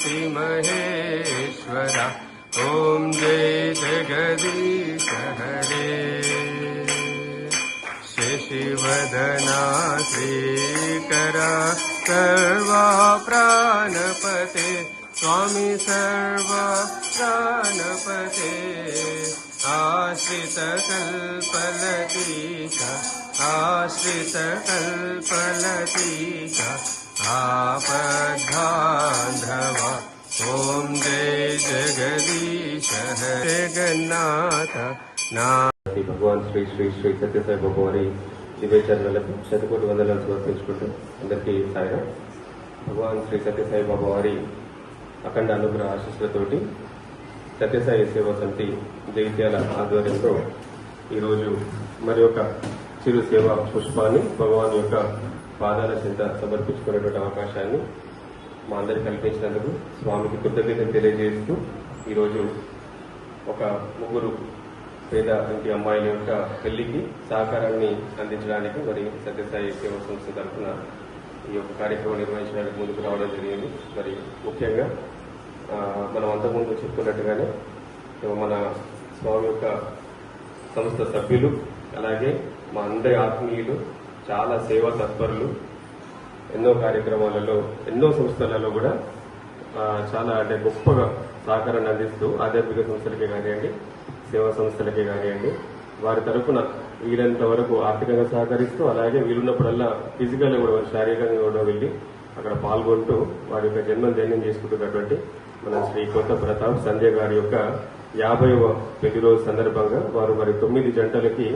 पार्वती महेश्वरा। ॐ जय जगदीश हरे। शशिवदना श्रीकरा सर्वा प्राणपते स्वामी सर्वा प्राणपते। आश्रितकल्पलतिका आश्रितकल्पलतिका आपद्बान्धवा। ॐ जय जगदीश हरे जगन्नाथ ना। भगवान श्री श्री श्री सत्यसाई बाबा वारी దివ్య చరణాలకు శతకోటి వందనాలు సమర్పించుకుంటూ అందరికీ సాయిగా. భగవాన్ శ్రీ సత్యసాయి బాబా వారి అఖండ అనుగ్రహ ఆశీస్సులతోటి సత్యసాయి సేవా సమితి జగిత్యాల ఆధ్వర్యంలో ఈరోజు మరి ఒక చిరు సేవా పుష్పాన్ని భగవాన్ యొక్క పాదాల చెంత సమర్పించుకునేటువంటి అవకాశాన్ని మా అందరికి కల్పించినందుకు స్వామికి కృతజ్ఞతలు తెలియజేస్తూ ఈరోజు ఒక ముగ్గురు పేద ఇంటి అమ్మాయిల యొక్క పెళ్లికి సహకారాన్ని అందించడానికి మరి సత్యసాయి సేవా సంస్థ తరఫున ఈ యొక్క కార్యక్రమం నిర్వహించడానికి ముందుకు రావడం జరిగింది. మరి ముఖ్యంగా మనం అంతకుముందు చెప్పుకున్నట్టుగానే మన స్వామి యొక్క సంస్థ సభ్యులు అలాగే మా అందరి ఆత్మీయులు చాలా సేవా తత్పరులు ఎన్నో కార్యక్రమాలలో ఎన్నో సంస్థలలో కూడా చాలా అంటే గొప్పగా సహకారాన్ని అందిస్తూ ఆధ్యాత్మిక సంస్థలకే కానివ్వండి సేవా సంస్థలకే కానివ్వండి వారి తరఫున వీలంత వరకు ఆర్థికంగా సహకరిస్తూ అలాగే వీలున్నప్పుడల్లా ఫిజికల్గా కూడా శారీరకంగా కూడా వెళ్ళి అక్కడ పాల్గొంటూ వారి యొక్క జన్మం ధైర్యం చేసుకుంటున్నటువంటి మన శ్రీ కొత్త ప్రతాప్ సంజయ్ గారి యొక్క 50వ పెళ్లి రోజు సందర్భంగా వారు మరి 9 జంటలకి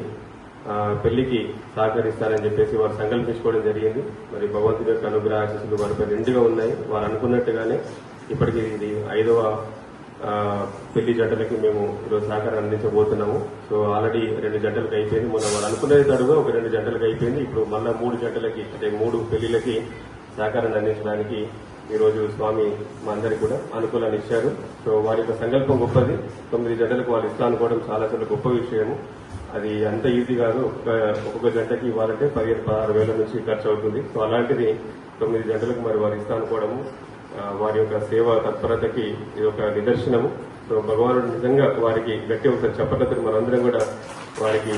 పెళ్లికి సహకరిస్తారని చెప్పేసి వారు సంకల్పించుకోవడం జరిగింది. మరి భగవంతుడి యొక్క అనుగ్రహ ఆశీస్సులు వారిపై నిండుగా ఉన్నాయి. వారు అనుకున్నట్టుగానే ఇప్పటికీ ఇది 5వ పెళ్లి జంటలకి మేము ఈరోజు సహకారం అందించబోతున్నాము. సో ఆల్రెడీ 2 జంటలకు అయిపోయింది. మొన్న వాళ్ళు అనుకునేది తడుగా ఒక 2 జంటలకు అయిపోయింది. ఇప్పుడు మళ్ళా 3 జంటలకి అంటే 3 పెళ్లిళ్ళకి సహకారాన్ని అందించడానికి ఈరోజు స్వామి మా అందరికి కూడా అనుకూలాన్ని ఇచ్చారు. సో వారి యొక్క సంకల్పం గొప్పది. 9 జంటలకు వాళ్ళు ఇస్తా అనుకోవడం చాలా గొప్ప విషయము. అది అంత ఈజీ కాదు. ఒక్కొక్క జంటకి ఇవ్వాలంటే 15-16 వేల నుంచి ఖర్చు అవుతుంది. సో అలాంటిది 9 జంటలకు మరి వారు ఇస్తా అనుకోవడము వారి యొక్క సేవా తత్పరతకి ఇది ఒక నిదర్శనము. సో భగవానుడు నిజంగా వారికి గట్టి ఒకసారి చెప్పట్లతో మనందరం కూడా వారికి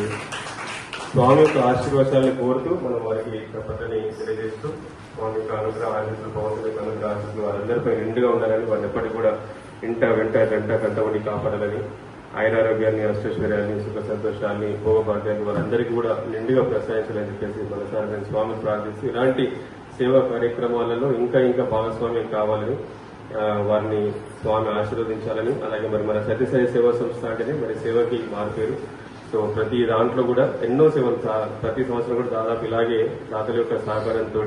స్వామి యొక్క ఆశీర్వాదాలను కోరుతూ మనం వారికి చెప్పట్లని తెలియజేస్తూ స్వామి యొక్క అనుగ్రహ ఆశీస్సులు భగవంతుడి యొక్క అనుగ్రహ ఆశీస్సులు వారందరిపై నిండుగా ఉండాలని వారిని ఎప్పటికీ కూడా ఇంట వెంట గంట కంటబడి కాపాడాలని ఆయురారోగ్యాన్ని అష్టైశ్వర్యాన్ని సుఖ సంతోషాన్ని భోగభాగ్యాన్ని వారందరికీ కూడా నిండుగా ప్రసాదించాలని చెప్పేసి మనసారి నేను స్వామిని ప్రార్థిస్తూ ఇలాంటి సేవా కార్యక్రమాలలో ఇంకా ఇంకా భాగస్వామ్యం కావాలని వారిని స్వామి ఆశీర్వదించాలని అలాగే మరి మన సత్యసాయి సేవా సంస్థ అంటేనే మరి సేవకి మారిపోయారు. సో ప్రతి దాంట్లో కూడా ఎన్నో సేవలు ప్రతి సంవత్సరం కూడా దాదాపు ఇలాగే దాతల యొక్క సహకారంతో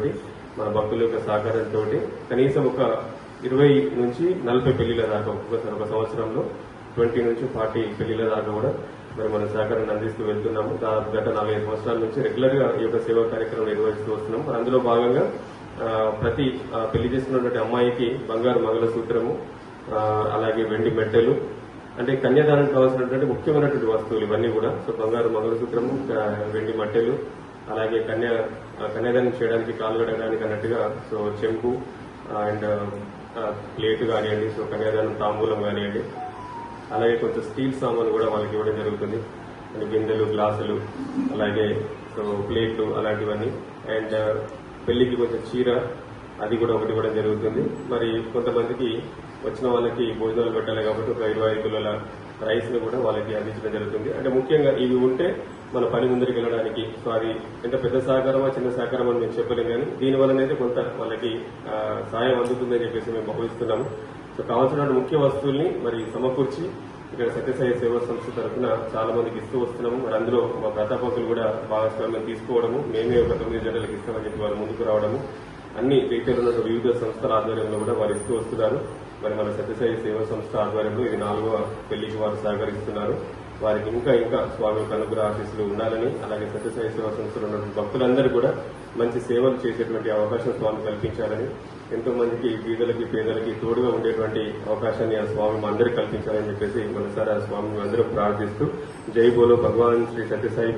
మన భక్తుల యొక్క సహకారంతో కనీసం ఒక 20 నుంచి 40 పెళ్లిళ్ళ దాకా ఒక్కొక్కసారి ఒక సంవత్సరంలో 20 నుంచి 40 పెళ్లిళ్ళ దాకా కూడా మరి మన సహకారాన్ని అందిస్తూ వెళ్తున్నాము. దాదాపు గత 45 సంవత్సరాల నుంచి రెగ్యులర్ గా ఈ యొక్క సేవా కార్యక్రమం నిర్వహిస్తూ వస్తున్నాము. అందులో భాగంగా ప్రతి పెళ్లి చేసుకున్నటువంటి అమ్మాయికి బంగారు మంగళసూత్రము అలాగే వెండి మెట్టెలు అంటే కన్యాదానానికి కావాల్సినటువంటి ముఖ్యమైనటువంటి వస్తువులు ఇవన్నీ కూడా. సో బంగారు మంగళసూత్రము వెండి మట్టెలు అలాగే కన్యాదానం చేయడానికి కాలు కడగడానికి అన్నట్టుగా సో చెంపు అండ్ ప్లేట్ కానివ్వండి, సో కన్యాదానం తాంబూలం కానివ్వండి, అలాగే కొంచెం స్టీల్ సామాన్లు కూడా వాళ్ళకి ఇవ్వడం జరుగుతుంది. బిందెలు గ్లాసులు అలాగే సో ప్లేట్లు అలాంటివన్నీ అండ్ పెళ్లికి కొంచెం చీర అది కూడా ఒకటి ఇవ్వడం జరుగుతుంది. మరి కొంతమందికి వచ్చిన వాళ్ళకి భోజనాలు పెట్టాలి కాబట్టి ఒక 25 కిలోల రైస్ ను కూడా వాళ్ళకి అందించడం జరుగుతుంది. అంటే ముఖ్యంగా ఇవి ఉంటే మన పని ముందరికి వెళ్ళడానికి సో అది ఎంత పెద్ద సహకారమా చిన్న సహకారం అని మేము చెప్పలేం కానీ దీనివల్లనైతే కొంత వాళ్ళకి సాయం అందుతుందని చెప్పేసి మేము భావిస్తున్నాము. సో కావాల్సిన ముఖ్య వస్తువుల్ని మరి సమకూర్చి ఇక్కడ సత్యసాయి సేవా సంస్థ తరఫున చాలా మందికి ఇస్తూ వస్తున్నాము. మరి అందులో మా ప్రతాపకులు కూడా భాగస్వామ్యం తీసుకోవడము మేమే ఒక 9 జంటలకు ఇస్తామని చెప్పి వారు ముందుకు రావడము అన్ని రీతిలో ఉన్న వివిధ సంస్థల ఆధ్వర్యంలో కూడా వారు ఇస్తూ వస్తున్నారు. మరి మన సత్యసాయి సేవా సంస్థ ఆధ్వర్యంలో ఇది 4వ పెళ్లికి వారు సహకరిస్తున్నారు. వారికి ఇంకా ఇంకా స్వామి యొక్క అనుగ్రహ ఆశీస్సులు ఉండాలని అలాగే సత్యసాయి సేవా సంస్థలో ఉన్న భక్తులందరూ కూడా మంచి సేవలు చేసేటువంటి అవకాశం స్వామి కల్పించాలని ఎంతో మందికి బీదలకి పేదలకి తోడుగా ఉండేటువంటి అవకాశాన్ని ఆ స్వామి అందరికీ కల్పించాలని చెప్పేసి మనసారి ఆ స్వామిని అందరూ ప్రార్థిస్తూ జై బోలో భగవాన్ శ్రీ సత్యసాయి